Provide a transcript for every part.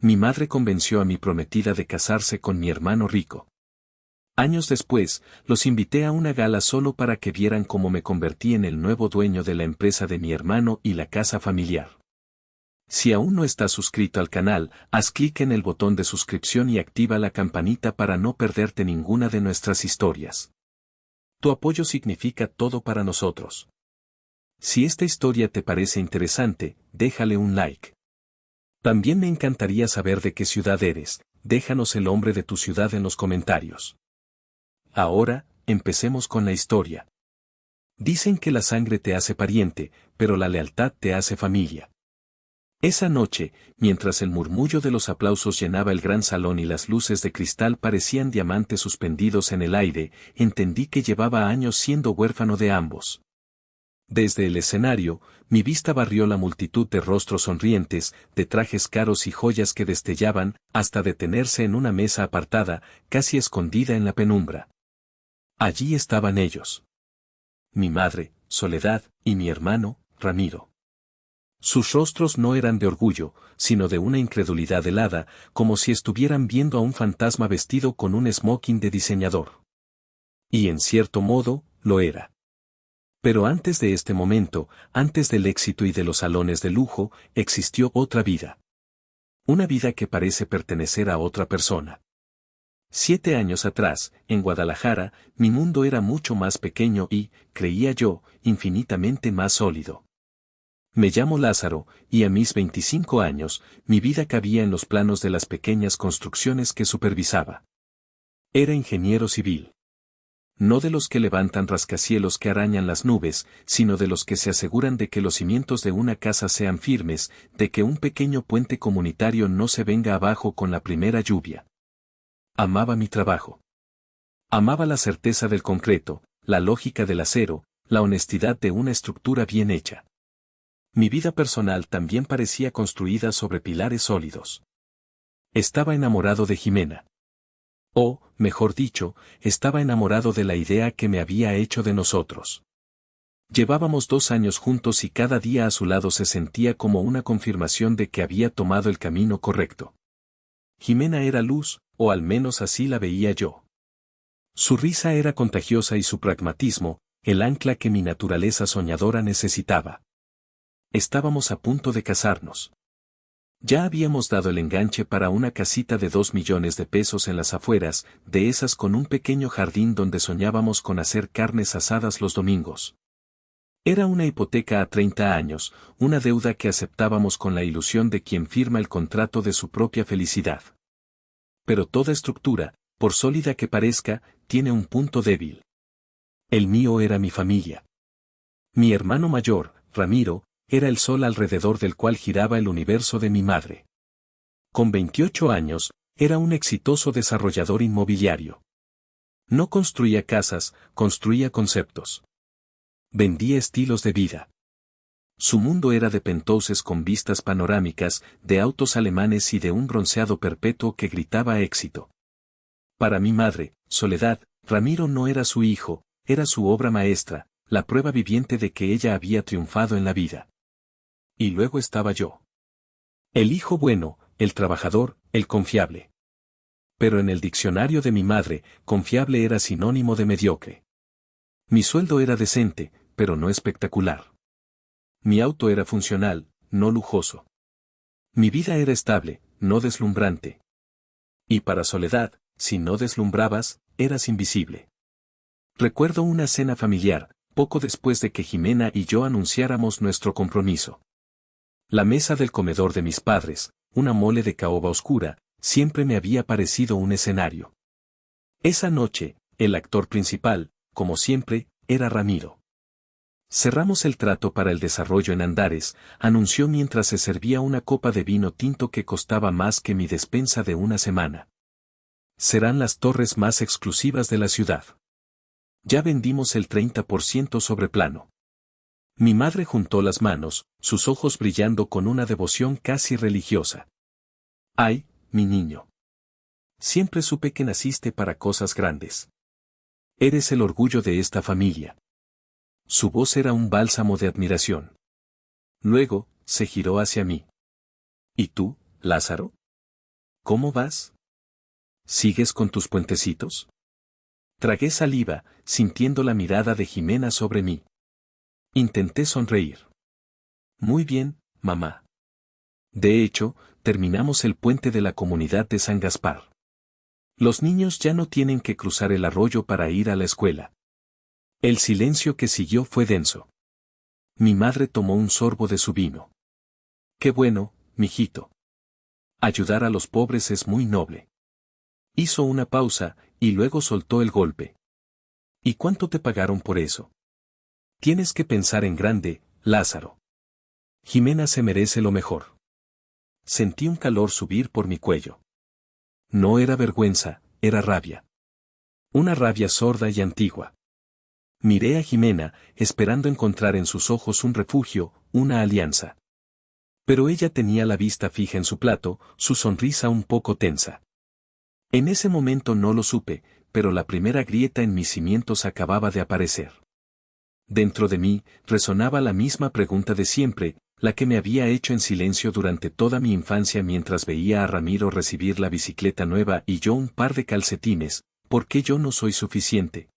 Mi madre convenció a mi prometida de casarse con mi hermano rico. Años después, los invité a una gala solo para que vieran cómo me convertí en el nuevo dueño de la empresa de mi hermano y la casa familiar. Si aún no estás suscrito al canal, haz clic en el botón de suscripción y activa la campanita para no perderte ninguna de nuestras historias. Tu apoyo significa todo para nosotros. Si esta historia te parece interesante, déjale un like. También me encantaría saber de qué ciudad eres, déjanos el nombre de tu ciudad en los comentarios. Ahora, empecemos con la historia. Dicen que la sangre te hace pariente, pero la lealtad te hace familia. Esa noche, mientras el murmullo de los aplausos llenaba el gran salón y las luces de cristal parecían diamantes suspendidos en el aire, entendí que llevaba años siendo huérfano de ambos. Desde el escenario, mi vista barrió la multitud de rostros sonrientes, de trajes caros y joyas que destellaban, hasta detenerse en una mesa apartada, casi escondida en la penumbra. Allí estaban ellos. Mi madre, Soledad, y mi hermano, Ramiro. Sus rostros no eran de orgullo, sino de una incredulidad helada, como si estuvieran viendo a un fantasma vestido con un smoking de diseñador. Y en cierto modo, lo era. Pero antes de este momento, antes del éxito y de los salones de lujo, existió otra vida. Una vida que parece pertenecer a otra persona. 7 años atrás, en Guadalajara, mi mundo era mucho más pequeño y, creía yo, infinitamente más sólido. Me llamo Lázaro, y a mis 25 años, mi vida cabía en los planos de las pequeñas construcciones que supervisaba. Era ingeniero civil. No de los que levantan rascacielos que arañan las nubes, sino de los que se aseguran de que los cimientos de una casa sean firmes, de que un pequeño puente comunitario no se venga abajo con la primera lluvia. Amaba mi trabajo. Amaba la certeza del concreto, la lógica del acero, la honestidad de una estructura bien hecha. Mi vida personal también parecía construida sobre pilares sólidos. Estaba enamorado de Jimena. O, mejor dicho, estaba enamorado de la idea que me había hecho de nosotros. Llevábamos 2 años juntos y cada día a su lado se sentía como una confirmación de que había tomado el camino correcto. Jimena era luz, o al menos así la veía yo. Su risa era contagiosa y su pragmatismo, el ancla que mi naturaleza soñadora necesitaba. Estábamos a punto de casarnos. Ya habíamos dado el enganche para una casita de 2 millones de pesos en las afueras, de esas con un pequeño jardín donde soñábamos con hacer carnes asadas los domingos. Era una hipoteca a 30 años, una deuda que aceptábamos con la ilusión de quien firma el contrato de su propia felicidad. Pero toda estructura, por sólida que parezca, tiene un punto débil. El mío era mi familia. Mi hermano mayor, Ramiro, era el sol alrededor del cual giraba el universo de mi madre. Con 28 años, era un exitoso desarrollador inmobiliario. No construía casas, construía conceptos. Vendía estilos de vida. Su mundo era de penthouses con vistas panorámicas, de autos alemanes y de un bronceado perpetuo que gritaba éxito. Para mi madre, Soledad, Ramiro no era su hijo, era su obra maestra, la prueba viviente de que ella había triunfado en la vida. Y luego estaba yo. El hijo bueno, el trabajador, el confiable. Pero en el diccionario de mi madre, confiable era sinónimo de mediocre. Mi sueldo era decente, pero no espectacular. Mi auto era funcional, no lujoso. Mi vida era estable, no deslumbrante. Y para Soledad, si no deslumbrabas, eras invisible. Recuerdo una cena familiar, poco después de que Jimena y yo anunciáramos nuestro compromiso. La mesa del comedor de mis padres, una mole de caoba oscura, siempre me había parecido un escenario. Esa noche, el actor principal, como siempre, era Ramiro. Cerramos el trato para el desarrollo en Andares, anunció mientras se servía una copa de vino tinto que costaba más que mi despensa de una semana. Serán las torres más exclusivas de la ciudad. Ya vendimos el 30% sobre plano. Mi madre juntó las manos, sus ojos brillando con una devoción casi religiosa. ¡Ay, mi niño! Siempre supe que naciste para cosas grandes. Eres el orgullo de esta familia. Su voz era un bálsamo de admiración. Luego, se giró hacia mí. ¿Y tú, Lázaro? ¿Cómo vas? ¿Sigues con tus puentecitos? Tragué saliva, sintiendo la mirada de Jimena sobre mí. Intenté sonreír. Muy bien, mamá. De hecho, terminamos el puente de la comunidad de San Gaspar. Los niños ya no tienen que cruzar el arroyo para ir a la escuela. El silencio que siguió fue denso. Mi madre tomó un sorbo de su vino. Qué bueno, mijito. Ayudar a los pobres es muy noble. Hizo una pausa, y luego soltó el golpe. ¿Y cuánto te pagaron por eso? Tienes que pensar en grande, Lázaro. Jimena se merece lo mejor. Sentí un calor subir por mi cuello. No era vergüenza, era rabia. Una rabia sorda y antigua. Miré a Jimena, esperando encontrar en sus ojos un refugio, una alianza. Pero ella tenía la vista fija en su plato, su sonrisa un poco tensa. En ese momento no lo supe, pero la primera grieta en mis cimientos acababa de aparecer. Dentro de mí, resonaba la misma pregunta de siempre, la que me había hecho en silencio durante toda mi infancia mientras veía a Ramiro recibir la bicicleta nueva y yo un par de calcetines: ¿por qué yo no soy suficiente?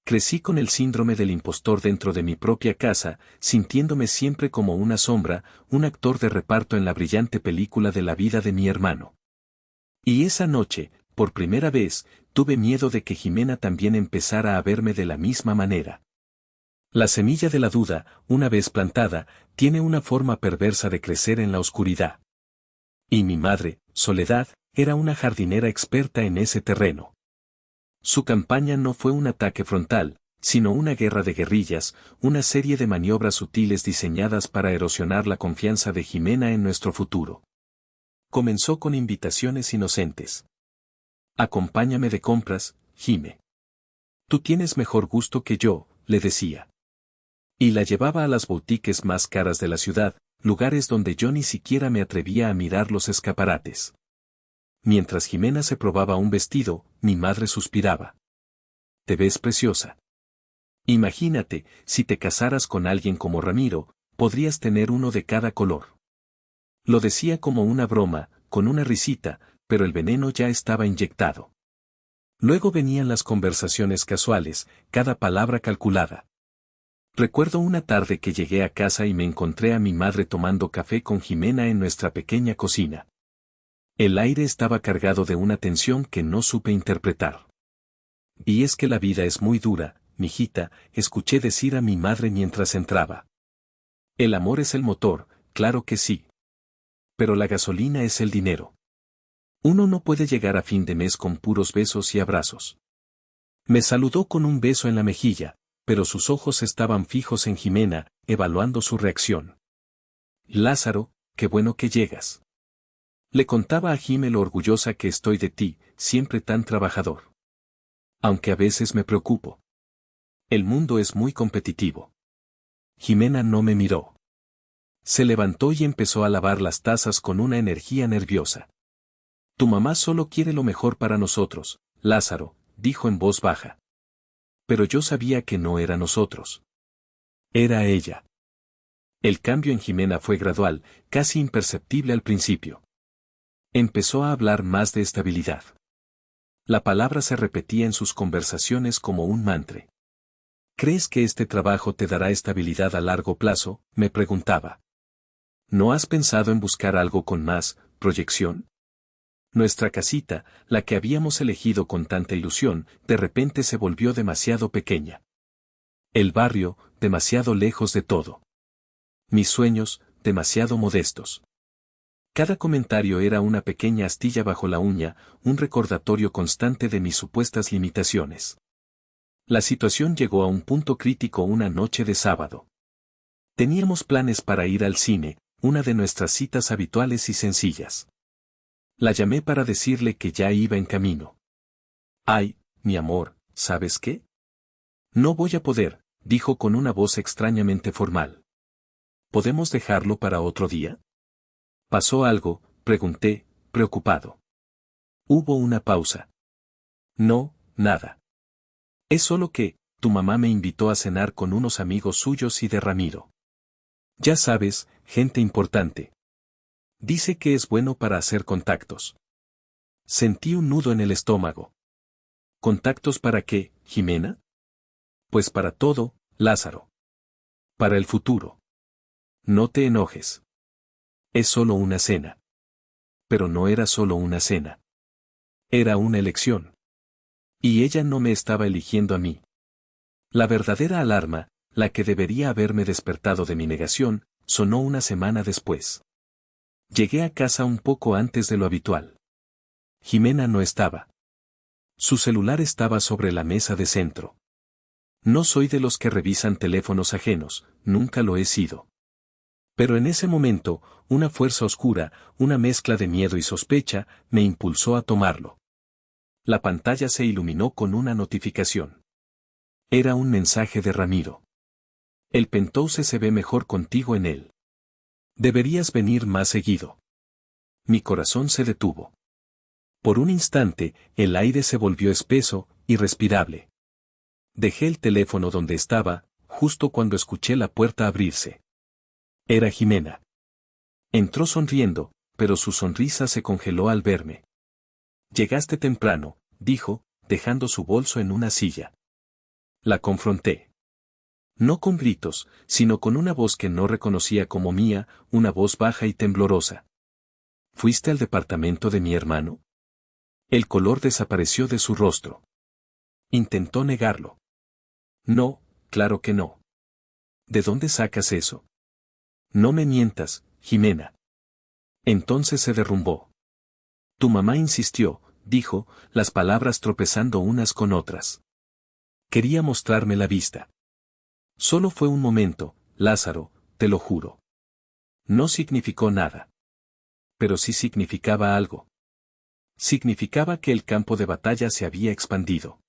Crecí con el síndrome del impostor dentro de mi propia casa, sintiéndome siempre como una sombra, un actor de reparto en la brillante película de la vida de mi hermano. Y esa noche, por primera vez, tuve miedo de que Jimena también empezara a verme de la misma manera. La semilla de la duda, una vez plantada, tiene una forma perversa de crecer en la oscuridad. Y mi madre, Soledad, era una jardinera experta en ese terreno. Su campaña no fue un ataque frontal, sino una guerra de guerrillas, una serie de maniobras sutiles diseñadas para erosionar la confianza de Jimena en nuestro futuro. Comenzó con invitaciones inocentes. Acompáñame de compras, Jime. Tú tienes mejor gusto que yo, le decía. Y la llevaba a las boutiques más caras de la ciudad, lugares donde yo ni siquiera me atrevía a mirar los escaparates. Mientras Jimena se probaba un vestido, mi madre suspiraba. Te ves preciosa. Imagínate, si te casaras con alguien como Ramiro, podrías tener uno de cada color. Lo decía como una broma, con una risita, pero el veneno ya estaba inyectado. Luego venían las conversaciones casuales, cada palabra calculada. Recuerdo una tarde que llegué a casa y me encontré a mi madre tomando café con Jimena en nuestra pequeña cocina. El aire estaba cargado de una tensión que no supe interpretar. Y es que la vida es muy dura, mijita, escuché decir a mi madre mientras entraba. El amor es el motor, claro que sí. Pero la gasolina es el dinero. Uno no puede llegar a fin de mes con puros besos y abrazos. Me saludó con un beso en la mejilla, pero sus ojos estaban fijos en Jimena, evaluando su reacción. Lázaro, qué bueno que llegas. Le contaba a Jime lo orgullosa que estoy de ti, siempre tan trabajador. Aunque a veces me preocupo. El mundo es muy competitivo. Jimena no me miró. Se levantó y empezó a lavar las tazas con una energía nerviosa. Tu mamá solo quiere lo mejor para nosotros, Lázaro, dijo en voz baja. Pero yo sabía que no era nosotros. Era ella. El cambio en Jimena fue gradual, casi imperceptible al principio. Empezó a hablar más de estabilidad. La palabra se repetía en sus conversaciones como un mantra. ¿Crees que este trabajo te dará estabilidad a largo plazo?, me preguntaba. ¿No has pensado en buscar algo con más proyección? Nuestra casita, la que habíamos elegido con tanta ilusión, de repente se volvió demasiado pequeña. El barrio, demasiado lejos de todo. Mis sueños, demasiado modestos. Cada comentario era una pequeña astilla bajo la uña, un recordatorio constante de mis supuestas limitaciones. La situación llegó a un punto crítico una noche de sábado. Teníamos planes para ir al cine, una de nuestras citas habituales y sencillas. La llamé para decirle que ya iba en camino. Ay, mi amor, ¿sabes qué? No voy a poder, dijo con una voz extrañamente formal. ¿Podemos dejarlo para otro día? ¿Pasó algo?, pregunté, preocupado. Hubo una pausa. No, nada. Es solo que, tu mamá me invitó a cenar con unos amigos suyos y de Ramiro. Ya sabes, gente importante. Dice que es bueno para hacer contactos. Sentí un nudo en el estómago. ¿Contactos para qué, Jimena? Pues para todo, Lázaro. Para el futuro. No te enojes. Es solo una cena. Pero no era solo una cena. Era una elección. Y ella no me estaba eligiendo a mí. La verdadera alarma, la que debería haberme despertado de mi negación, sonó una semana después. Llegué a casa un poco antes de lo habitual. Jimena no estaba. Su celular estaba sobre la mesa de centro. No soy de los que revisan teléfonos ajenos, nunca lo he sido. Pero en ese momento, una fuerza oscura, una mezcla de miedo y sospecha, me impulsó a tomarlo. La pantalla se iluminó con una notificación. Era un mensaje de Ramiro. El penthouse se ve mejor contigo en él. Deberías venir más seguido. Mi corazón se detuvo. Por un instante, el aire se volvió espeso, irrespirable. Dejé el teléfono donde estaba, justo cuando escuché la puerta abrirse. Era Jimena. Entró sonriendo, pero su sonrisa se congeló al verme. Llegaste temprano, dijo, dejando su bolso en una silla. La confronté. No con gritos, sino con una voz que no reconocía como mía, una voz baja y temblorosa. ¿Fuiste al departamento de mi hermano? El color desapareció de su rostro. Intentó negarlo. No, claro que no. ¿De dónde sacas eso? No me mientas, Jimena. Entonces se derrumbó. Tu mamá insistió, dijo, las palabras tropezando unas con otras. Quería mostrarme la vista. Solo fue un momento, Lázaro, te lo juro. No significó nada. Pero sí significaba algo. Significaba que el campo de batalla se había expandido.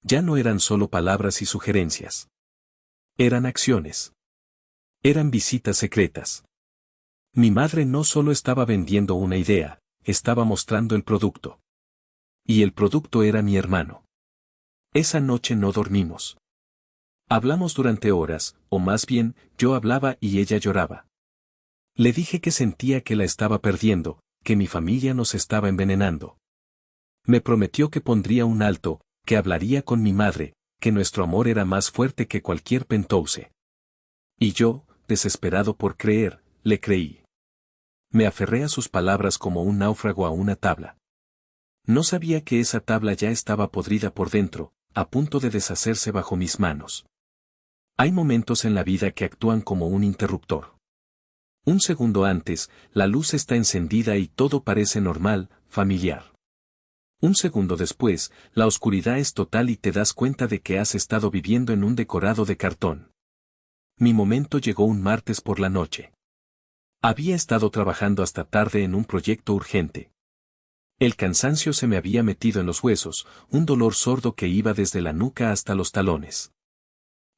Ya no eran solo palabras y sugerencias. Eran acciones. Eran visitas secretas. Mi madre no solo estaba vendiendo una idea, estaba mostrando el producto. Y el producto era mi hermano. Esa noche no dormimos. Hablamos durante horas, o más bien, yo hablaba y ella lloraba. Le dije que sentía que la estaba perdiendo, que mi familia nos estaba envenenando. Me prometió que pondría un alto, que hablaría con mi madre, que nuestro amor era más fuerte que cualquier penthouse. Y yo, desesperado por creer, le creí. Me aferré a sus palabras como un náufrago a una tabla. No sabía que esa tabla ya estaba podrida por dentro, a punto de deshacerse bajo mis manos. Hay momentos en la vida que actúan como un interruptor. Un segundo antes, la luz está encendida y todo parece normal, familiar. Un segundo después, la oscuridad es total y te das cuenta de que has estado viviendo en un decorado de cartón. Mi momento llegó un martes por la noche. Había estado trabajando hasta tarde en un proyecto urgente. El cansancio se me había metido en los huesos, un dolor sordo que iba desde la nuca hasta los talones.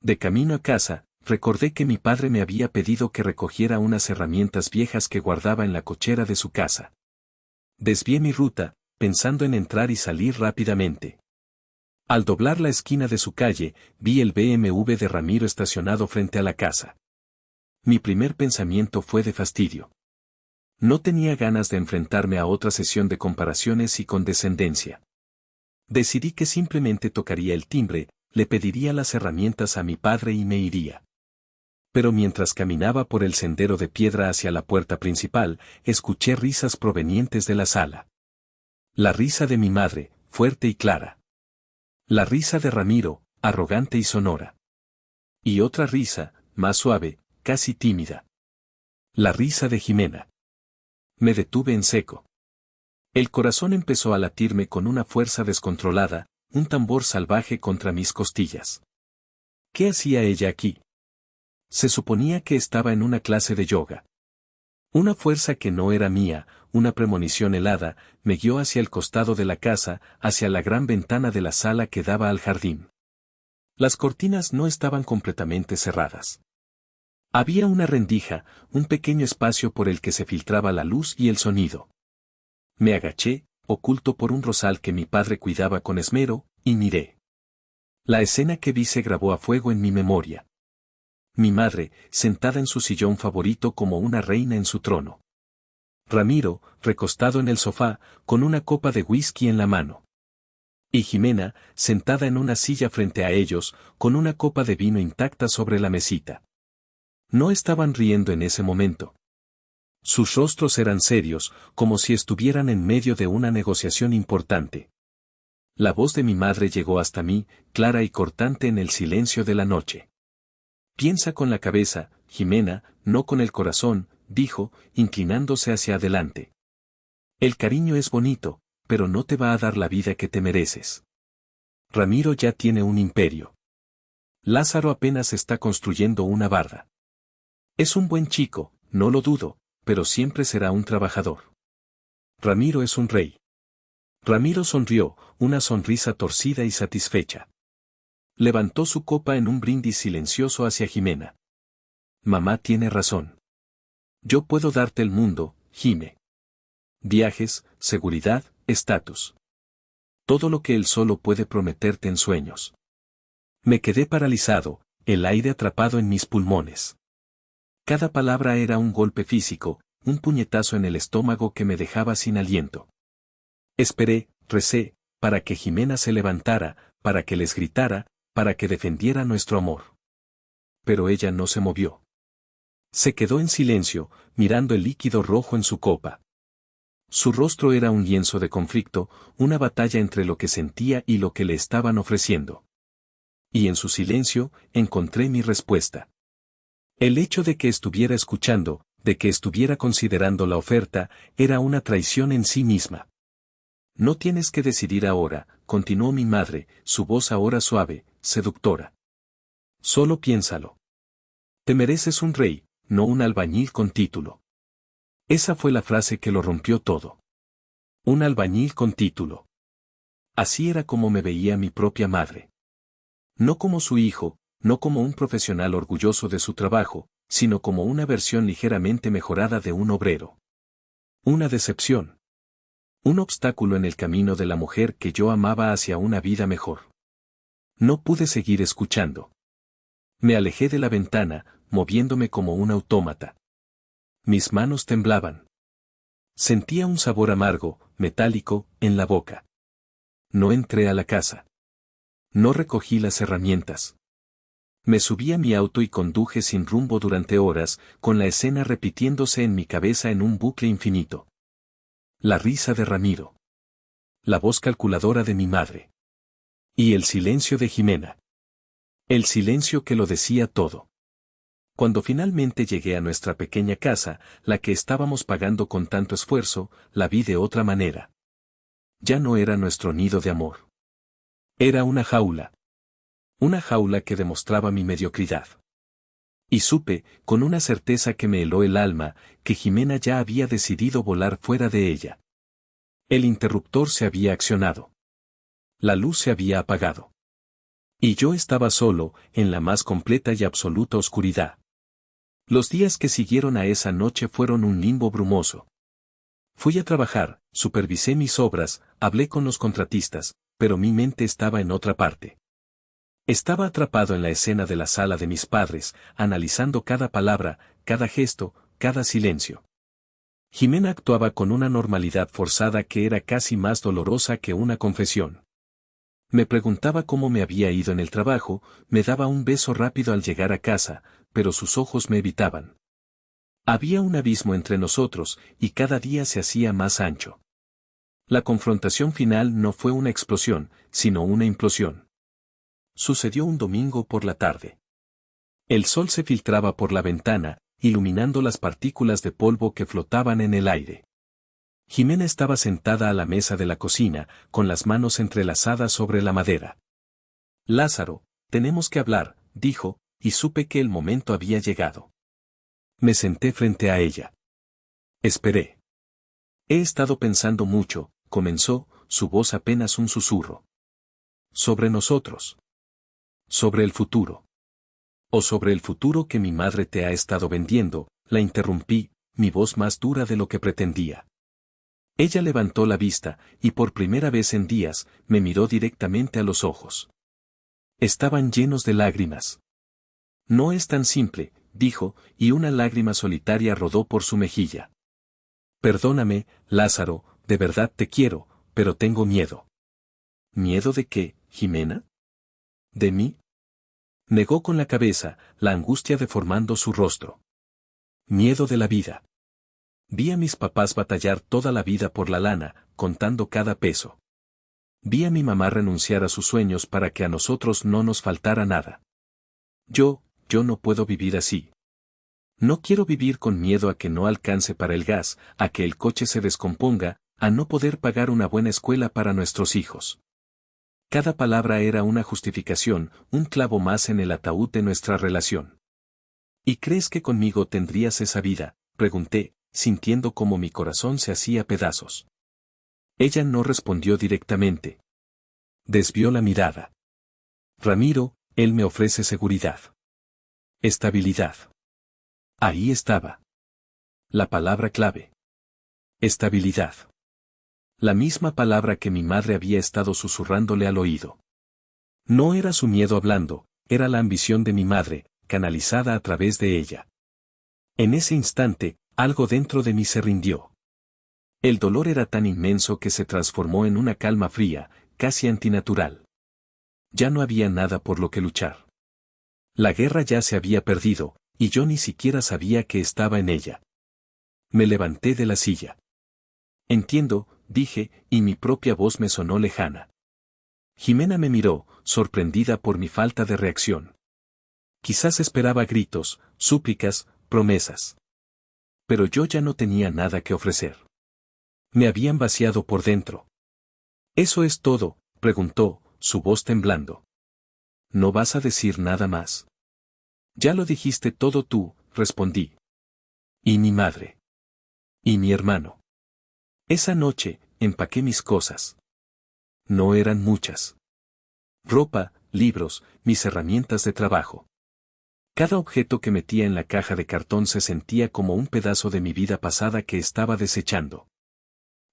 De camino a casa, recordé que mi padre me había pedido que recogiera unas herramientas viejas que guardaba en la cochera de su casa. Desvié mi ruta, pensando en entrar y salir rápidamente. Al doblar la esquina de su calle, vi el BMW de Ramiro estacionado frente a la casa. Mi primer pensamiento fue de fastidio. No tenía ganas de enfrentarme a otra sesión de comparaciones y condescendencia. Decidí que simplemente tocaría el timbre, le pediría las herramientas a mi padre y me iría. Pero mientras caminaba por el sendero de piedra hacia la puerta principal, escuché risas provenientes de la sala. La risa de mi madre, fuerte y clara. La risa de Ramiro, arrogante y sonora. Y otra risa, más suave, casi tímida. La risa de Jimena. Me detuve en seco. El corazón empezó a latirme con una fuerza descontrolada, un tambor salvaje contra mis costillas. ¿Qué hacía ella aquí? Se suponía que estaba en una clase de yoga. Una fuerza que no era mía, una premonición helada, me guió hacia el costado de la casa, hacia la gran ventana de la sala que daba al jardín. Las cortinas no estaban completamente cerradas. Había una rendija, un pequeño espacio por el que se filtraba la luz y el sonido. Me agaché, oculto por un rosal que mi padre cuidaba con esmero, y miré. La escena que vi se grabó a fuego en mi memoria. Mi madre, sentada en su sillón favorito como una reina en su trono. Ramiro, recostado en el sofá, con una copa de whisky en la mano. Y Jimena, sentada en una silla frente a ellos, con una copa de vino intacta sobre la mesita. No estaban riendo en ese momento. Sus rostros eran serios, como si estuvieran en medio de una negociación importante. La voz de mi madre llegó hasta mí, clara y cortante en el silencio de la noche. Piensa con la cabeza, Jimena, no con el corazón, dijo, inclinándose hacia adelante. El cariño es bonito, pero no te va a dar la vida que te mereces. Ramiro ya tiene un imperio. Lázaro apenas está construyendo una barda. Es un buen chico, no lo dudo, pero siempre será un trabajador. Ramiro es un rey. Ramiro sonrió, una sonrisa torcida y satisfecha. Levantó su copa en un brindis silencioso hacia Jimena. Mamá tiene razón. Yo puedo darte el mundo, Jime. Viajes, seguridad, estatus. Todo lo que él solo puede prometerte en sueños. Me quedé paralizado, el aire atrapado en mis pulmones. Cada palabra era un golpe físico, un puñetazo en el estómago que me dejaba sin aliento. Esperé, recé, para que Jimena se levantara, para que les gritara, para que defendiera nuestro amor. Pero ella no se movió. Se quedó en silencio, mirando el líquido rojo en su copa. Su rostro era un lienzo de conflicto, una batalla entre lo que sentía y lo que le estaban ofreciendo. Y en su silencio, encontré mi respuesta. El hecho de que estuviera escuchando, de que estuviera considerando la oferta, era una traición en sí misma. No tienes que decidir ahora, continuó mi madre, su voz ahora suave, seductora. Solo piénsalo. Te mereces un rey, no un albañil con título. Esa fue la frase que lo rompió todo. Un albañil con título. Así era como me veía mi propia madre. No como su hijo, no como un profesional orgulloso de su trabajo, sino como una versión ligeramente mejorada de un obrero. Una decepción. Un obstáculo en el camino de la mujer que yo amaba hacia una vida mejor. No pude seguir escuchando. Me alejé de la ventana, moviéndome como un autómata. Mis manos temblaban. Sentía un sabor amargo, metálico, en la boca. No entré a la casa. No recogí las herramientas. Me subí a mi auto y conduje sin rumbo durante horas, con la escena repitiéndose en mi cabeza en un bucle infinito. La risa de Ramiro. La voz calculadora de mi madre. Y el silencio de Jimena. El silencio que lo decía todo. Cuando finalmente llegué a nuestra pequeña casa, la que estábamos pagando con tanto esfuerzo, la vi de otra manera. Ya no era nuestro nido de amor. Era una jaula. Una jaula que demostraba mi mediocridad. Y supe, con una certeza que me heló el alma, que Jimena ya había decidido volar fuera de ella. El interruptor se había accionado. La luz se había apagado. Y yo estaba solo, en la más completa y absoluta oscuridad. Los días que siguieron a esa noche fueron un limbo brumoso. Fui a trabajar, supervisé mis obras, hablé con los contratistas, pero mi mente estaba en otra parte. Estaba atrapado en la escena de la sala de mis padres, analizando cada palabra, cada gesto, cada silencio. Jimena actuaba con una normalidad forzada que era casi más dolorosa que una confesión. Me preguntaba cómo me había ido en el trabajo, me daba un beso rápido al llegar a casa, pero sus ojos me evitaban. Había un abismo entre nosotros, y cada día se hacía más ancho. La confrontación final no fue una explosión, sino una implosión. Sucedió un domingo por la tarde. El sol se filtraba por la ventana, iluminando las partículas de polvo que flotaban en el aire. Jimena estaba sentada a la mesa de la cocina, con las manos entrelazadas sobre la madera. Lázaro, tenemos que hablar, dijo, y supe que el momento había llegado. Me senté frente a ella. Esperé. He estado pensando mucho, comenzó, su voz apenas un susurro. Sobre nosotros. Sobre el futuro. O sobre el futuro que mi madre te ha estado vendiendo, la interrumpí, mi voz más dura de lo que pretendía. Ella levantó la vista, y por primera vez en días, me miró directamente a los ojos. Estaban llenos de lágrimas. No es tan simple, dijo, y una lágrima solitaria rodó por su mejilla. Perdóname, Lázaro, de verdad te quiero, pero tengo miedo. ¿Miedo de qué, Jimena? ¿De mí? Negó con la cabeza, la angustia deformando su rostro. Miedo de la vida. Vi a mis papás batallar toda la vida por la lana, contando cada peso. Vi a mi mamá renunciar a sus sueños para que a nosotros no nos faltara nada. Yo no puedo vivir así. No quiero vivir con miedo a que no alcance para el gas, a que el coche se descomponga, a no poder pagar una buena escuela para nuestros hijos. Cada palabra era una justificación, un clavo más en el ataúd de nuestra relación. ¿Y crees que conmigo tendrías esa vida?, pregunté, sintiendo como mi corazón se hacía pedazos. Ella no respondió directamente. Desvió la mirada. Ramiro, él me ofrece seguridad. Estabilidad. Ahí estaba. La palabra clave. Estabilidad. La misma palabra que mi madre había estado susurrándole al oído. No era su miedo hablando, era la ambición de mi madre, canalizada a través de ella. En ese instante, algo dentro de mí se rindió. El dolor era tan inmenso que se transformó en una calma fría, casi antinatural. Ya no había nada por lo que luchar. La guerra ya se había perdido, y yo ni siquiera sabía que estaba en ella. Me levanté de la silla. Entiendo, dije, y mi propia voz me sonó lejana. Jimena me miró, sorprendida por mi falta de reacción. Quizás esperaba gritos, súplicas, promesas. Pero yo ya no tenía nada que ofrecer. Me habían vaciado por dentro. ¿Eso es todo?, preguntó, su voz temblando. ¿No vas a decir nada más? Ya lo dijiste todo tú, respondí. ¿Y mi madre? ¿Y mi hermano? Esa noche, empaqué mis cosas. No eran muchas. Ropa, libros, mis herramientas de trabajo. Cada objeto que metía en la caja de cartón se sentía como un pedazo de mi vida pasada que estaba desechando.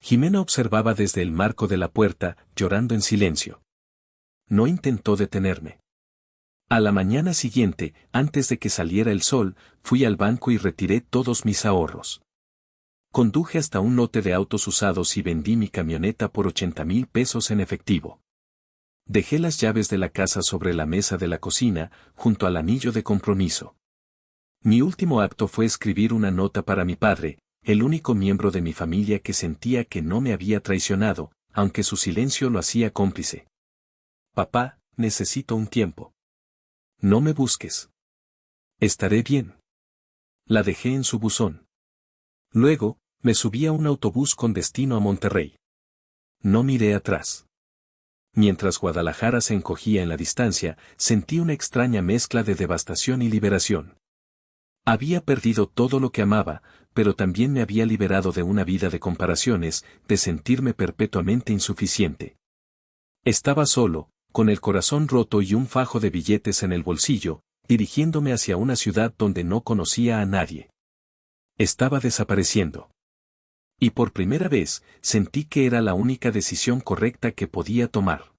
Jimena observaba desde el marco de la puerta, llorando en silencio. No intentó detenerme. A la mañana siguiente, antes de que saliera el sol, fui al banco y retiré todos mis ahorros. Conduje hasta un lote de autos usados y vendí mi camioneta por 80,000 pesos en efectivo. Dejé las llaves de la casa sobre la mesa de la cocina, junto al anillo de compromiso. Mi último acto fue escribir una nota para mi padre, el único miembro de mi familia que sentía que no me había traicionado, aunque su silencio lo hacía cómplice. Papá, necesito un tiempo. No me busques. Estaré bien. La dejé en su buzón. Luego, me subí a un autobús con destino a Monterrey. No miré atrás. Mientras Guadalajara se encogía en la distancia, sentí una extraña mezcla de devastación y liberación. Había perdido todo lo que amaba, pero también me había liberado de una vida de comparaciones, de sentirme perpetuamente insuficiente. Estaba solo, con el corazón roto y un fajo de billetes en el bolsillo, dirigiéndome hacia una ciudad donde no conocía a nadie. Estaba desapareciendo. Y por primera vez, sentí que era la única decisión correcta que podía tomar.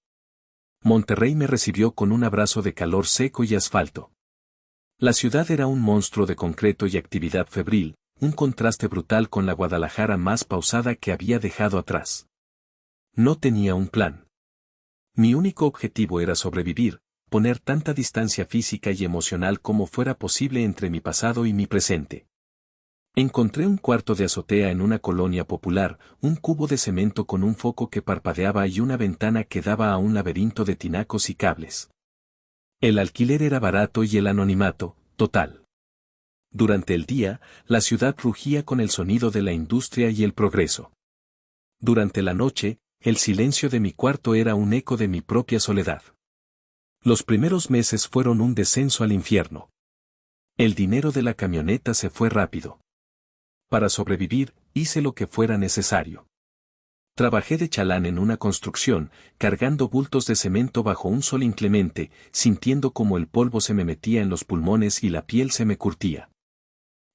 Monterrey me recibió con un abrazo de calor seco y asfalto. La ciudad era un monstruo de concreto y actividad febril, un contraste brutal con la Guadalajara más pausada que había dejado atrás. No tenía un plan. Mi único objetivo era sobrevivir, poner tanta distancia física y emocional como fuera posible entre mi pasado y mi presente. Encontré un cuarto de azotea en una colonia popular, un cubo de cemento con un foco que parpadeaba y una ventana que daba a un laberinto de tinacos y cables. El alquiler era barato y el anonimato, total. Durante el día, la ciudad rugía con el sonido de la industria y el progreso. Durante la noche, el silencio de mi cuarto era un eco de mi propia soledad. Los primeros meses fueron un descenso al infierno. El dinero de la camioneta se fue rápido. Para sobrevivir, hice lo que fuera necesario. Trabajé de chalán en una construcción, cargando bultos de cemento bajo un sol inclemente, sintiendo como el polvo se me metía en los pulmones y la piel se me curtía.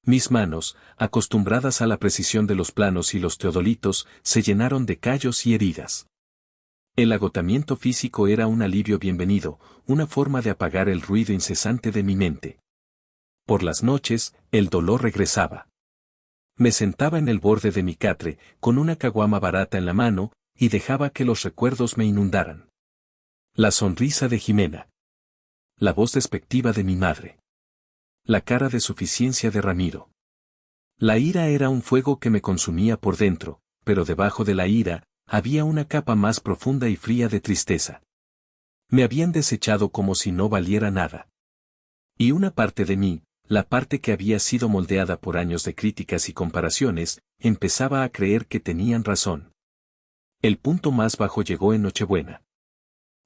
Mis manos, acostumbradas a la precisión de los planos y los teodolitos, se llenaron de callos y heridas. El agotamiento físico era un alivio bienvenido, una forma de apagar el ruido incesante de mi mente. Por las noches, el dolor regresaba. Me sentaba en el borde de mi catre, con una caguama barata en la mano, y dejaba que los recuerdos me inundaran. La sonrisa de Jimena. La voz despectiva de mi madre. La cara de suficiencia de Ramiro. La ira era un fuego que me consumía por dentro, pero debajo de la ira, había una capa más profunda y fría de tristeza. Me habían desechado como si no valiera nada. Y una parte de mí, la parte que había sido moldeada por años de críticas y comparaciones, empezaba a creer que tenían razón. El punto más bajo llegó en Nochebuena.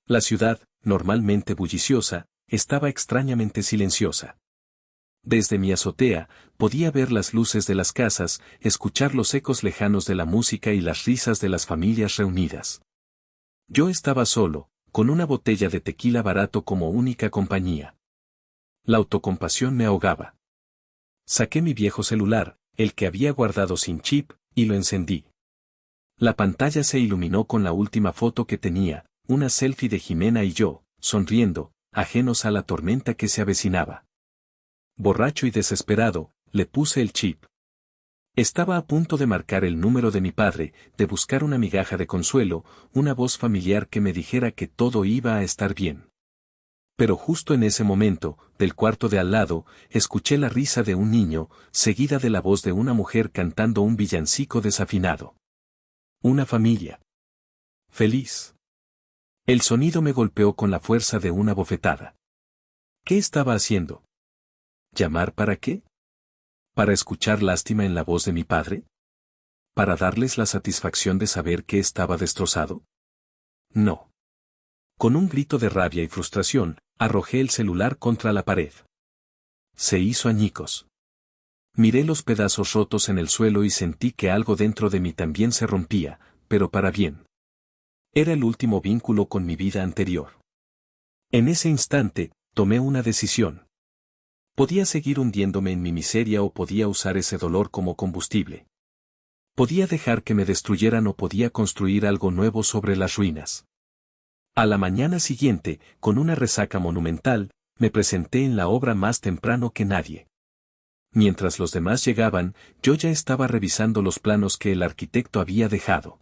La ciudad, normalmente bulliciosa, estaba extrañamente silenciosa. Desde mi azotea, podía ver las luces de las casas, escuchar los ecos lejanos de la música y las risas de las familias reunidas. Yo estaba solo, con una botella de tequila barato como única compañía. La autocompasión me ahogaba. Saqué mi viejo celular, el que había guardado sin chip, y lo encendí. La pantalla se iluminó con la última foto que tenía, una selfie de Jimena y yo, sonriendo, ajenos a la tormenta que se avecinaba. Borracho y desesperado, le puse el chip. Estaba a punto de marcar el número de mi padre, de buscar una migaja de consuelo, una voz familiar que me dijera que todo iba a estar bien. Pero justo en ese momento, del cuarto de al lado, escuché la risa de un niño, seguida de la voz de una mujer cantando un villancico desafinado. Una familia. Feliz. El sonido me golpeó con la fuerza de una bofetada. ¿Qué estaba haciendo? ¿Llamar para qué? ¿Para escuchar lástima en la voz de mi padre? ¿Para darles la satisfacción de saber que estaba destrozado? No. Con un grito de rabia y frustración, arrojé el celular contra la pared. Se hizo añicos. Miré los pedazos rotos en el suelo y sentí que algo dentro de mí también se rompía, pero para bien. Era el último vínculo con mi vida anterior. En ese instante, tomé una decisión. Podía seguir hundiéndome en mi miseria o podía usar ese dolor como combustible. Podía dejar que me destruyeran o podía construir algo nuevo sobre las ruinas. A la mañana siguiente, con una resaca monumental, me presenté en la obra más temprano que nadie. Mientras los demás llegaban, yo ya estaba revisando los planos que el arquitecto había dejado.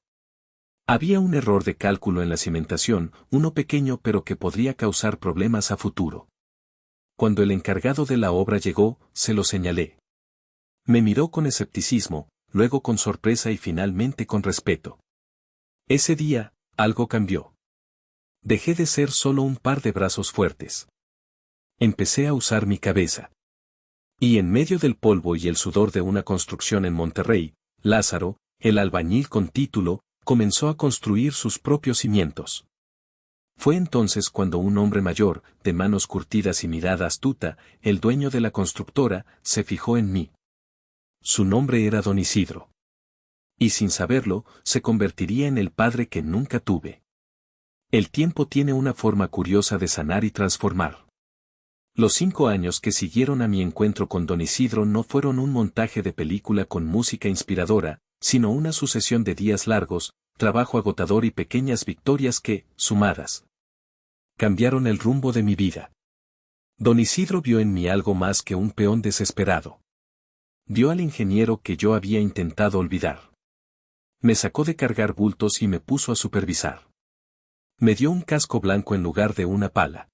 Había un error de cálculo en la cimentación, uno pequeño pero que podría causar problemas a futuro. Cuando el encargado de la obra llegó, se lo señalé. Me miró con escepticismo, luego con sorpresa y finalmente con respeto. Ese día, algo cambió. Dejé de ser solo un par de brazos fuertes. Empecé a usar mi cabeza. Y en medio del polvo y el sudor de una construcción en Monterrey, Lázaro, el albañil con título, comenzó a construir sus propios cimientos. Fue entonces cuando un hombre mayor, de manos curtidas y mirada astuta, el dueño de la constructora, se fijó en mí. Su nombre era Don Isidro. Y sin saberlo, se convertiría en el padre que nunca tuve. El tiempo tiene una forma curiosa de sanar y transformar. Los 5 años que siguieron a mi encuentro con Don Isidro no fueron un montaje de película con música inspiradora, sino una sucesión de días largos, trabajo agotador y pequeñas victorias que, sumadas, cambiaron el rumbo de mi vida. Don Isidro vio en mí algo más que un peón desesperado. Vio al ingeniero que yo había intentado olvidar. Me sacó de cargar bultos y me puso a supervisar. Me dio un casco blanco en lugar de una pala.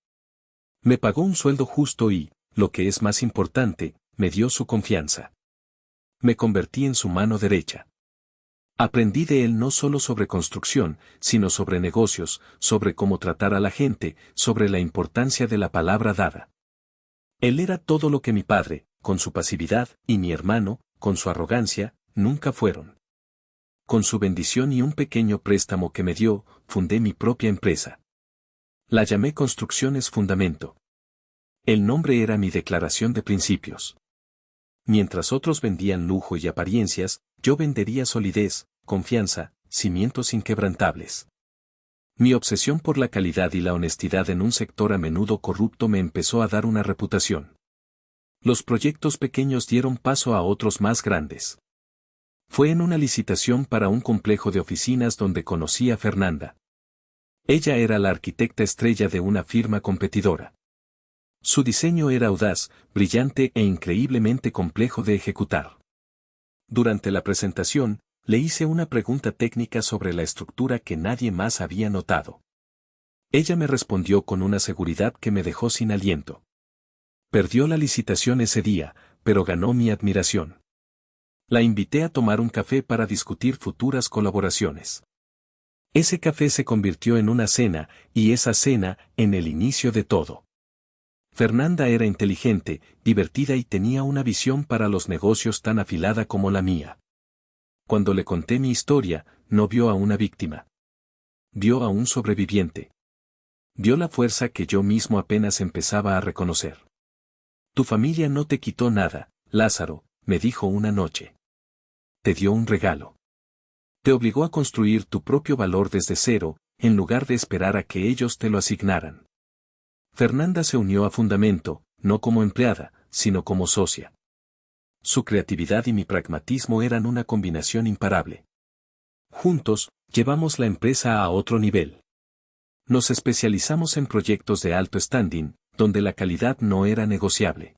Me pagó un sueldo justo y, lo que es más importante, me dio su confianza. Me convertí en su mano derecha. Aprendí de él no solo sobre construcción, sino sobre negocios, sobre cómo tratar a la gente, sobre la importancia de la palabra dada. Él era todo lo que mi padre, con su pasividad, y mi hermano, con su arrogancia, nunca fueron. Con su bendición y un pequeño préstamo que me dio, fundé mi propia empresa. La llamé Construcciones Fundamento. El nombre era mi declaración de principios. Mientras otros vendían lujo y apariencias, yo vendería solidez, confianza, cimientos inquebrantables. Mi obsesión por la calidad y la honestidad en un sector a menudo corrupto me empezó a dar una reputación. Los proyectos pequeños dieron paso a otros más grandes. Fue en una licitación para un complejo de oficinas donde conocí a Fernanda. Ella era la arquitecta estrella de una firma competidora. Su diseño era audaz, brillante e increíblemente complejo de ejecutar. Durante la presentación, le hice una pregunta técnica sobre la estructura que nadie más había notado. Ella me respondió con una seguridad que me dejó sin aliento. Perdió la licitación ese día, pero ganó mi admiración. La invité a tomar un café para discutir futuras colaboraciones. Ese café se convirtió en una cena, y esa cena, en el inicio de todo. Fernanda era inteligente, divertida y tenía una visión para los negocios tan afilada como la mía. Cuando le conté mi historia, no vio a una víctima. Vio a un sobreviviente. Vio la fuerza que yo mismo apenas empezaba a reconocer. Tu familia no te quitó nada, Lázaro, me dijo una noche. Te dio un regalo. Te obligó a construir tu propio valor desde cero, en lugar de esperar a que ellos te lo asignaran. Fernanda se unió a Fundamento, no como empleada, sino como socia. Su creatividad y mi pragmatismo eran una combinación imparable. Juntos, llevamos la empresa a otro nivel. Nos especializamos en proyectos de alto standing, donde la calidad no era negociable.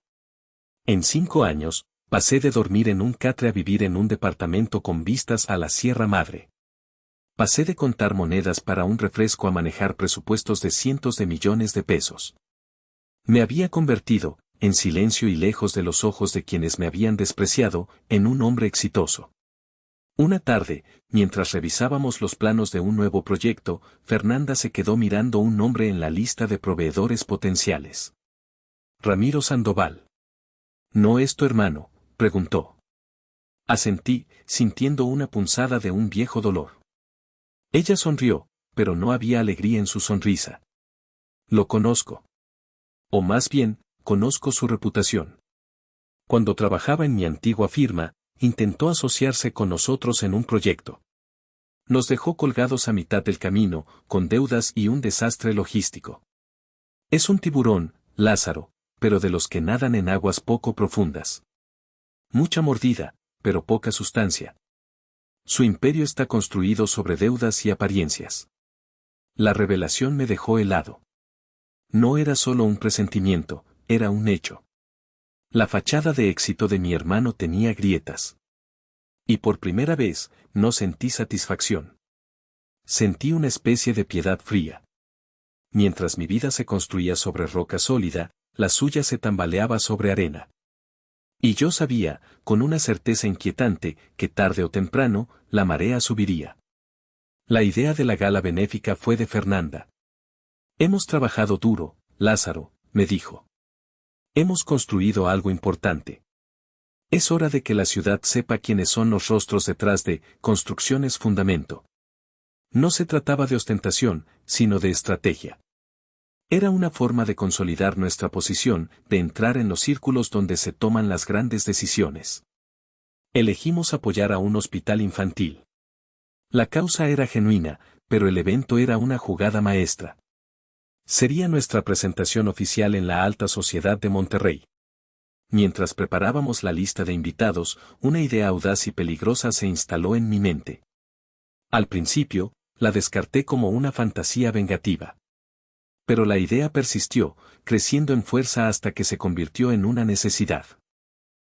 En 5 años, pasé de dormir en un catre a vivir en un departamento con vistas a la Sierra Madre. Pasé de contar monedas para un refresco a manejar presupuestos de cientos de millones de pesos. Me había convertido, en silencio y lejos de los ojos de quienes me habían despreciado, en un hombre exitoso. Una tarde, mientras revisábamos los planos de un nuevo proyecto, Fernanda se quedó mirando un nombre en la lista de proveedores potenciales. Ramiro Sandoval. ¿No es tu hermano?, preguntó. Asentí, sintiendo una punzada de un viejo dolor. Ella sonrió, pero no había alegría en su sonrisa. Lo conozco. O más bien, conozco su reputación. Cuando trabajaba en mi antigua firma, intentó asociarse con nosotros en un proyecto. Nos dejó colgados a mitad del camino, con deudas y un desastre logístico. Es un tiburón, Lázaro, pero de los que nadan en aguas poco profundas. Mucha mordida, pero poca sustancia. Su imperio está construido sobre deudas y apariencias. La revelación me dejó helado. No era solo un presentimiento, era un hecho. La fachada de éxito de mi hermano tenía grietas. Y por primera vez, no sentí satisfacción. Sentí una especie de piedad fría. Mientras mi vida se construía sobre roca sólida, la suya se tambaleaba sobre arena. Y yo sabía, con una certeza inquietante, que tarde o temprano, la marea subiría. La idea de la gala benéfica fue de Fernanda. Hemos trabajado duro, Lázaro, me dijo. Hemos construido algo importante. Es hora de que la ciudad sepa quiénes son los rostros detrás de Construcciones Fundamento. No se trataba de ostentación, sino de estrategia. Era una forma de consolidar nuestra posición, de entrar en los círculos donde se toman las grandes decisiones. Elegimos apoyar a un hospital infantil. La causa era genuina, pero el evento era una jugada maestra. Sería nuestra presentación oficial en la alta sociedad de Monterrey. Mientras preparábamos la lista de invitados, una idea audaz y peligrosa se instaló en mi mente. Al principio, la descarté como una fantasía vengativa. Pero la idea persistió, creciendo en fuerza hasta que se convirtió en una necesidad.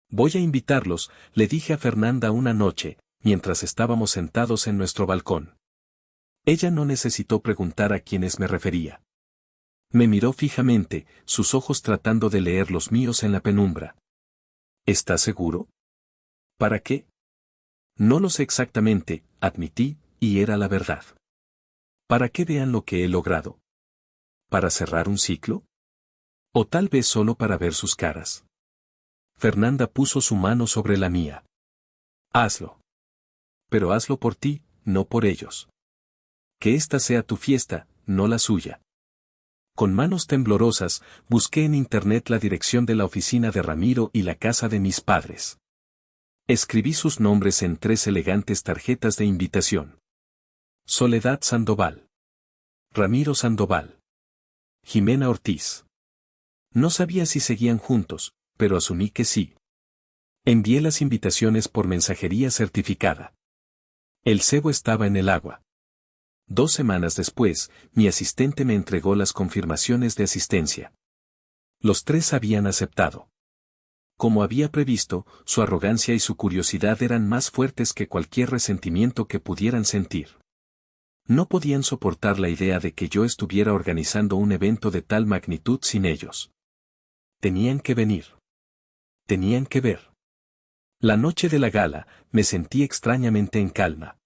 Voy a invitarlos, le dije a Fernanda una noche, mientras estábamos sentados en nuestro balcón. Ella no necesitó preguntar a quiénes me refería. Me miró fijamente, sus ojos tratando de leer los míos en la penumbra. ¿Estás seguro? ¿Para qué? No lo sé exactamente, admití, y era la verdad. ¿Para qué vean lo que he logrado? ¿Para cerrar un ciclo? ¿O tal vez solo para ver sus caras? Fernanda puso su mano sobre la mía. Hazlo. Pero hazlo por ti, no por ellos. Que esta sea tu fiesta, no la suya. Con manos temblorosas, busqué en internet la dirección de la oficina de Ramiro y la casa de mis padres. Escribí sus nombres en 3 elegantes tarjetas de invitación. Soledad Sandoval. Ramiro Sandoval. Jimena Ortiz. No sabía si seguían juntos, pero asumí que sí. Envié las invitaciones por mensajería certificada. El cebo estaba en el agua. 2 semanas después, mi asistente me entregó las confirmaciones de asistencia. Los 3 habían aceptado. Como había previsto, su arrogancia y su curiosidad eran más fuertes que cualquier resentimiento que pudieran sentir. No podían soportar la idea de que yo estuviera organizando un evento de tal magnitud sin ellos. Tenían que venir. Tenían que ver. La noche de la gala, me sentí extrañamente en calma.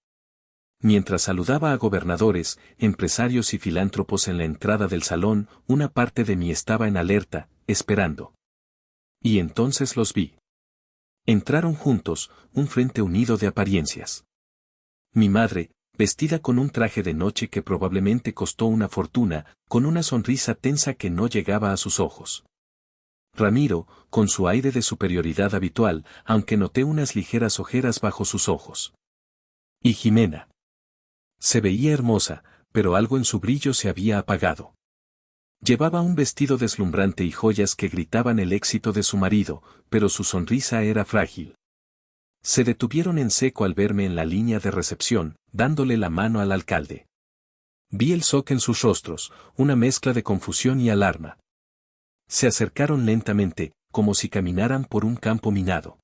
Mientras saludaba a gobernadores, empresarios y filántropos en la entrada del salón, una parte de mí estaba en alerta, esperando. Y entonces los vi. Entraron juntos, un frente unido de apariencias. Mi madre, vestida con un traje de noche que probablemente costó una fortuna, con una sonrisa tensa que no llegaba a sus ojos. Ramiro, con su aire de superioridad habitual, aunque noté unas ligeras ojeras bajo sus ojos. Y Jimena. Se veía hermosa, pero algo en su brillo se había apagado. Llevaba un vestido deslumbrante y joyas que gritaban el éxito de su marido, pero su sonrisa era frágil. Se detuvieron en seco al verme en la línea de recepción, dándole la mano al alcalde. Vi el shock en sus rostros, una mezcla de confusión y alarma. Se acercaron lentamente, como si caminaran por un campo minado.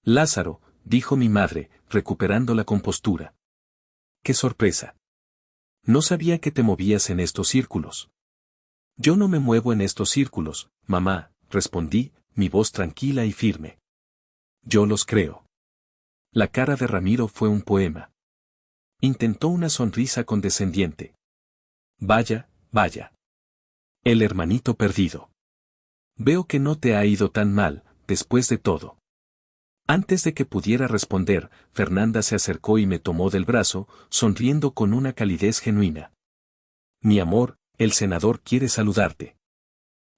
Lázaro, dijo mi madre, recuperando la compostura. ¡Qué sorpresa! No sabía que te movías en estos círculos. Yo no me muevo en estos círculos, mamá, respondí, mi voz tranquila y firme. Yo los creo. La cara de Ramiro fue un poema. Intentó una sonrisa condescendiente. Vaya, vaya. El hermanito perdido. Veo que no te ha ido tan mal, después de todo. Antes de que pudiera responder, Fernanda se acercó y me tomó del brazo, sonriendo con una calidez genuina. Mi amor, el senador quiere saludarte.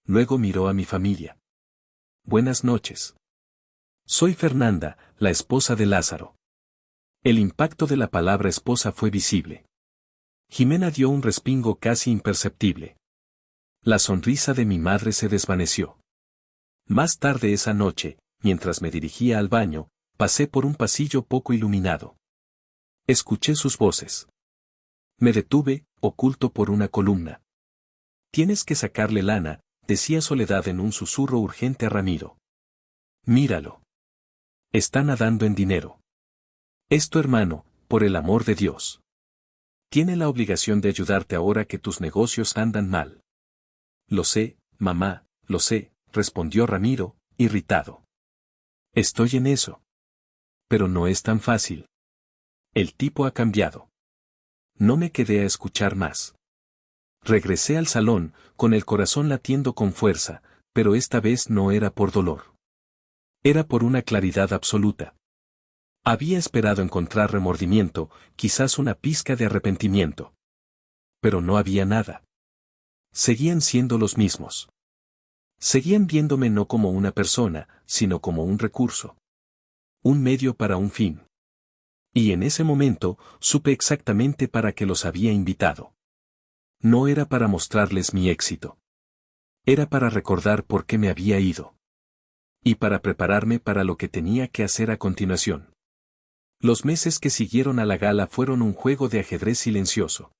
Luego miró a mi familia. Buenas noches. Soy Fernanda, la esposa de Lázaro. El impacto de la palabra esposa fue visible. Jimena dio un respingo casi imperceptible. La sonrisa de mi madre se desvaneció. Más tarde esa noche, mientras me dirigía al baño, pasé por un pasillo poco iluminado. Escuché sus voces. Me detuve, oculto por una columna. Tienes que sacarle lana, decía Soledad en un susurro urgente a Ramiro. Míralo. Está nadando en dinero. Es tu hermano, por el amor de Dios. Tiene la obligación de ayudarte ahora que tus negocios andan mal. Lo sé, mamá, lo sé, respondió Ramiro, irritado. Estoy en eso. Pero no es tan fácil. El tipo ha cambiado. No me quedé a escuchar más. Regresé al salón, con el corazón latiendo con fuerza, pero esta vez no era por dolor. Era por una claridad absoluta. Había esperado encontrar remordimiento, quizás una pizca de arrepentimiento. Pero no había nada. Seguían siendo los mismos. Seguían viéndome no como una persona, sino como un recurso. Un medio para un fin. Y en ese momento, supe exactamente para qué los había invitado. No era para mostrarles mi éxito. Era para recordar por qué me había ido. Y para prepararme para lo que tenía que hacer a continuación. Los meses que siguieron a la gala fueron un juego de ajedrez silencioso.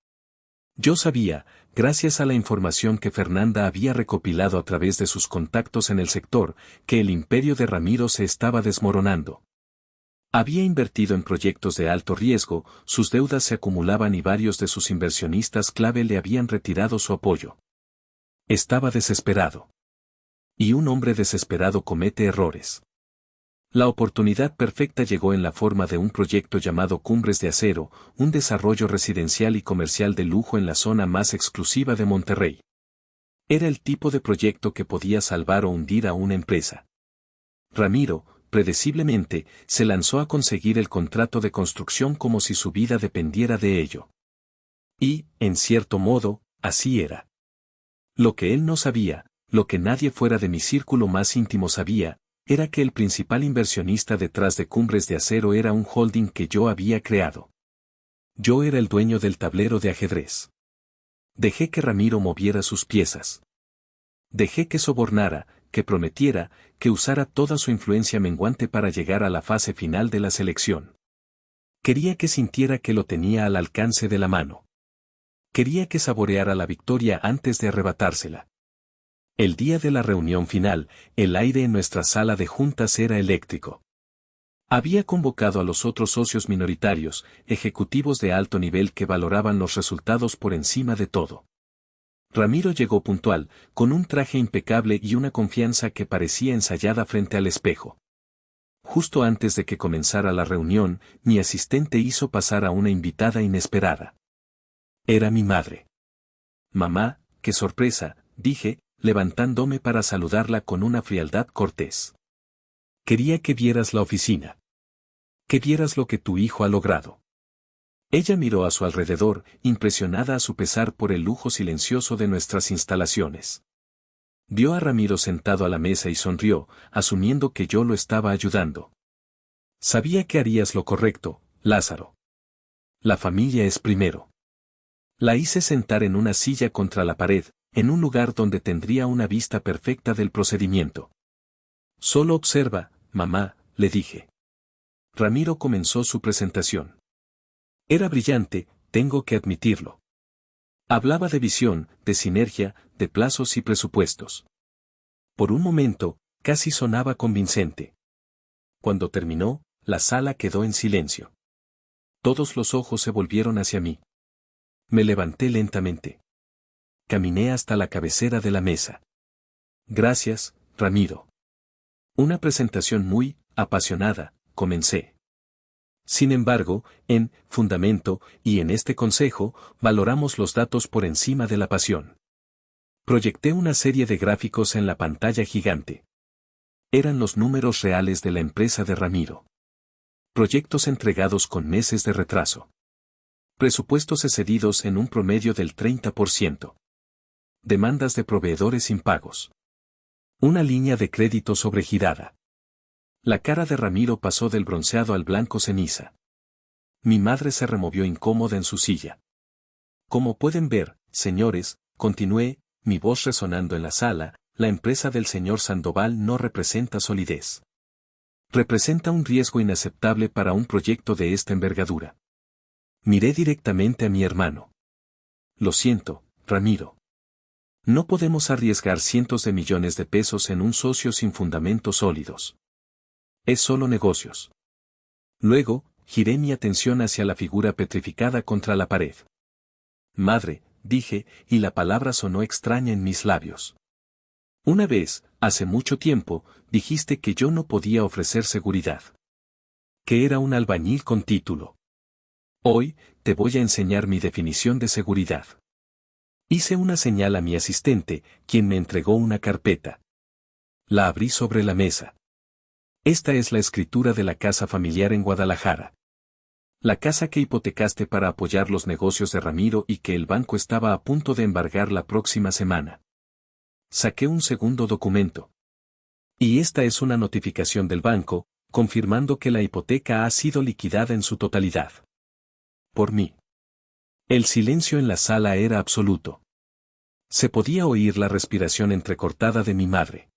Yo sabía, gracias a la información que Fernanda había recopilado a través de sus contactos en el sector, que el imperio de Ramiro se estaba desmoronando. Había invertido en proyectos de alto riesgo, sus deudas se acumulaban y varios de sus inversionistas clave le habían retirado su apoyo. Estaba desesperado. Y un hombre desesperado comete errores. La oportunidad perfecta llegó en la forma de un proyecto llamado Cumbres de Acero, un desarrollo residencial y comercial de lujo en la zona más exclusiva de Monterrey. Era el tipo de proyecto que podía salvar o hundir a una empresa. Ramiro, predeciblemente, se lanzó a conseguir el contrato de construcción como si su vida dependiera de ello. Y, en cierto modo, así era. Lo que él no sabía, lo que nadie fuera de mi círculo más íntimo sabía, era que el principal inversionista detrás de Cumbres de Acero era un holding que yo había creado. Yo era el dueño del tablero de ajedrez. Dejé que Ramiro moviera sus piezas. Dejé que sobornara, que prometiera, que usara toda su influencia menguante para llegar a la fase final de la selección. Quería que sintiera que lo tenía al alcance de la mano. Quería que saboreara la victoria antes de arrebatársela. El día de la reunión final, el aire en nuestra sala de juntas era eléctrico. Había convocado a los otros socios minoritarios, ejecutivos de alto nivel que valoraban los resultados por encima de todo. Ramiro llegó puntual, con un traje impecable y una confianza que parecía ensayada frente al espejo. Justo antes de que comenzara la reunión, mi asistente hizo pasar a una invitada inesperada. Era mi madre. Mamá, qué sorpresa, dije, levantándome para saludarla con una frialdad cortés. Quería que vieras la oficina. Que vieras lo que tu hijo ha logrado. Ella miró a su alrededor, impresionada a su pesar por el lujo silencioso de nuestras instalaciones. Vio a Ramiro sentado a la mesa y sonrió, asumiendo que yo lo estaba ayudando. Sabía que harías lo correcto, Lázaro. La familia es primero. La hice sentar en una silla contra la pared, en un lugar donde tendría una vista perfecta del procedimiento. Solo observa, mamá, le dije. Ramiro comenzó su presentación. Era brillante, tengo que admitirlo. Hablaba de visión, de sinergia, de plazos y presupuestos. Por un momento, casi sonaba convincente. Cuando terminó, la sala quedó en silencio. Todos los ojos se volvieron hacia mí. Me levanté lentamente. Caminé hasta la cabecera de la mesa. Gracias, Ramiro. Una presentación muy apasionada, comencé. Sin embargo, en Fundamento y en este consejo, valoramos los datos por encima de la pasión. Proyecté una serie de gráficos en la pantalla gigante. Eran los números reales de la empresa de Ramiro. Proyectos entregados con meses de retraso. Presupuestos excedidos en un promedio del 30%. Demandas de proveedores impagos. Una línea de crédito sobregirada. La cara de Ramiro pasó del bronceado al blanco ceniza. Mi madre se removió incómoda en su silla. Como pueden ver, señores, continué, mi voz resonando en la sala, la empresa del señor Sandoval no representa solidez. Representa un riesgo inaceptable para un proyecto de esta envergadura. Miré directamente a mi hermano. Lo siento, Ramiro. No podemos arriesgar cientos de millones de pesos en un socio sin fundamentos sólidos. Es solo negocios. Luego, giré mi atención hacia la figura petrificada contra la pared. Madre, dije, y la palabra sonó extraña en mis labios. Una vez, hace mucho tiempo, dijiste que yo no podía ofrecer seguridad. Que era un albañil con título. Hoy, te voy a enseñar mi definición de seguridad. Hice una señal a mi asistente, quien me entregó una carpeta. La abrí sobre la mesa. Esta es la escritura de la casa familiar en Guadalajara. La casa que hipotecaste para apoyar los negocios de Ramiro y que el banco estaba a punto de embargar la próxima semana. Saqué un segundo documento. Y esta es una notificación del banco, confirmando que la hipoteca ha sido liquidada en su totalidad. Por mí. El silencio en la sala era absoluto. Se podía oír la respiración entrecortada de mi madre.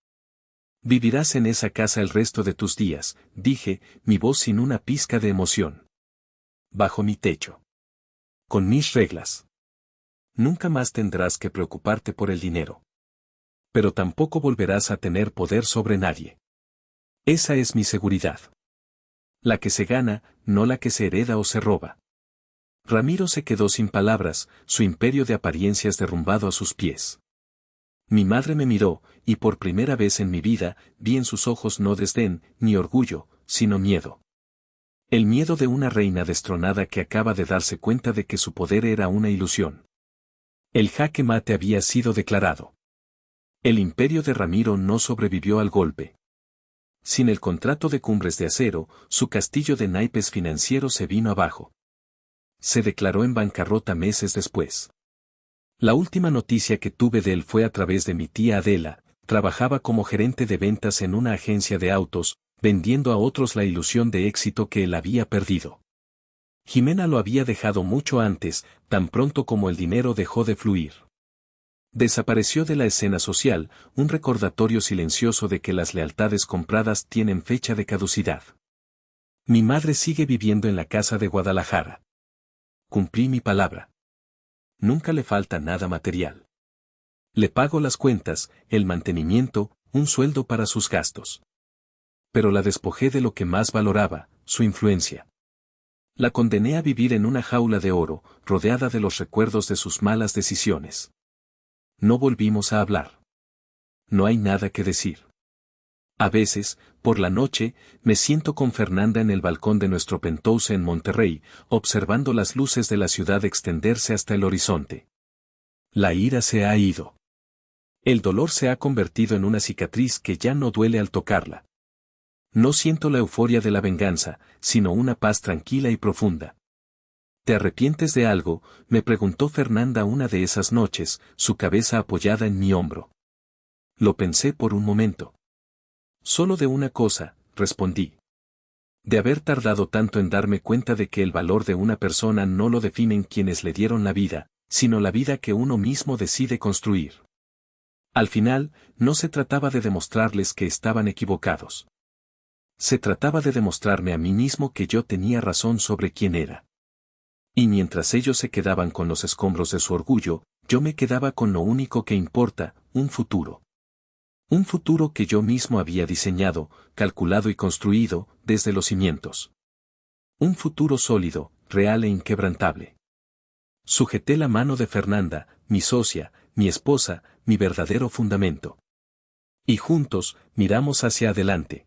Vivirás en esa casa el resto de tus días, dije, mi voz sin una pizca de emoción. Bajo mi techo. Con mis reglas. Nunca más tendrás que preocuparte por el dinero. Pero tampoco volverás a tener poder sobre nadie. Esa es mi seguridad. La que se gana, no la que se hereda o se roba. Ramiro se quedó sin palabras, su imperio de apariencias derrumbado a sus pies. Mi madre me miró, y por primera vez en mi vida, vi en sus ojos no desdén, ni orgullo, sino miedo. El miedo de una reina destronada que acaba de darse cuenta de que su poder era una ilusión. El jaque mate había sido declarado. El imperio de Ramiro no sobrevivió al golpe. Sin el contrato de Cumbres de Acero, su castillo de naipes financiero se vino abajo. Se declaró en bancarrota meses después. La última noticia que tuve de él fue a través de mi tía Adela, trabajaba como gerente de ventas en una agencia de autos, vendiendo a otros la ilusión de éxito que él había perdido. Jimena lo había dejado mucho antes, tan pronto como el dinero dejó de fluir. Desapareció de la escena social, un recordatorio silencioso de que las lealtades compradas tienen fecha de caducidad. Mi madre sigue viviendo en la casa de Guadalajara. Cumplí mi palabra. Nunca le falta nada material. Le pago las cuentas, el mantenimiento, un sueldo para sus gastos. Pero la despojé de lo que más valoraba, su influencia. La condené a vivir en una jaula de oro, rodeada de los recuerdos de sus malas decisiones. No volvimos a hablar. No hay nada que decir. A veces, por la noche, me siento con Fernanda en el balcón de nuestro penthouse en Monterrey, observando las luces de la ciudad extenderse hasta el horizonte. La ira se ha ido. El dolor se ha convertido en una cicatriz que ya no duele al tocarla. No siento la euforia de la venganza, sino una paz tranquila y profunda. ¿Te arrepientes de algo?, me preguntó Fernanda una de esas noches, su cabeza apoyada en mi hombro. Lo pensé por un momento. Solo de una cosa, respondí. De haber tardado tanto en darme cuenta de que el valor de una persona no lo definen quienes le dieron la vida, sino la vida que uno mismo decide construir. Al final, no se trataba de demostrarles que estaban equivocados. Se trataba de demostrarme a mí mismo que yo tenía razón sobre quién era. Y mientras ellos se quedaban con los escombros de su orgullo, yo me quedaba con lo único que importa, un futuro. Un futuro que yo mismo había diseñado, calculado y construido, desde los cimientos. Un futuro sólido, real e inquebrantable. Sujeté la mano de Fernanda, mi socia, mi esposa, mi verdadero fundamento. Y juntos, miramos hacia adelante.